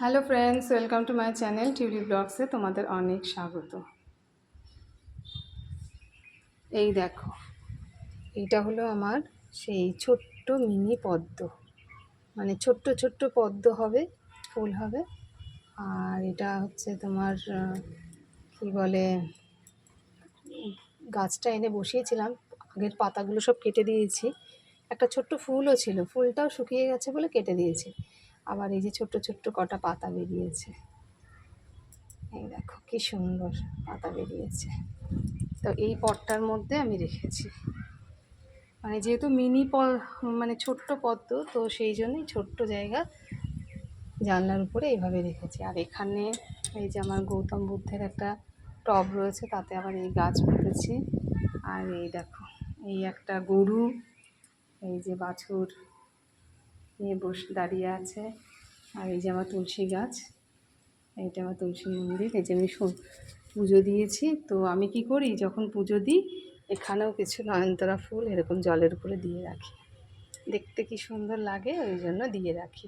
Hello friends, welcome to my channel Tuli ব্লগসে তোমাদের অনেক স্বাগত। এই দেখো, এইটা হলো আমার সেই ছোট্ট মিনি পদ্ম, মানে ছোট্ট ছোট্ট পদ্ম হবে, ফুল হবে। আর এটা হচ্ছে তোমার কি বলে, গাছটা এনে বসিয়েছিলাম, আগের পাতাগুলো সব কেটে দিয়েছি। একটা ছোট্ট ফুলও ছিল, ফুলটাও শুকিয়ে গেছে বলে কেটে দিয়েছি। আবার এই যে ছোট্ট ছোট্ট কটা পাতা বেরিয়েছে, এই দেখো কি সুন্দর পাতা বেরিয়েছে। তো এই পটটার মধ্যে আমি রেখেছি, মানে যেহেতু মানে ছোট্ট পদ্ম, তো সেই জন্যই ছোট্ট জায়গা জানলার উপরে এইভাবে রেখেছি। আর এখানে এই যে আমার গৌতম বুদ্ধের একটা টব রয়েছে, তাতে আবার এই গাছ পুঁতেছি। আর এই দেখো, এই একটা গরু, এই যে বাছুর নিয়ে দাঁড়িয়ে আছে। আর এই যে আমার তুলসী গাছ, এইটা আমার তুলসী মন্দির। এই যে আমি পুজো দিয়েছি। তো আমি কি করি, যখন পুজো দিই এখানেও কিছু নয়নতারা ফুল এরকম জলের উপরে দিয়ে রাখি, দেখতে কি সুন্দর লাগে, ওই জন্য দিয়ে রাখি।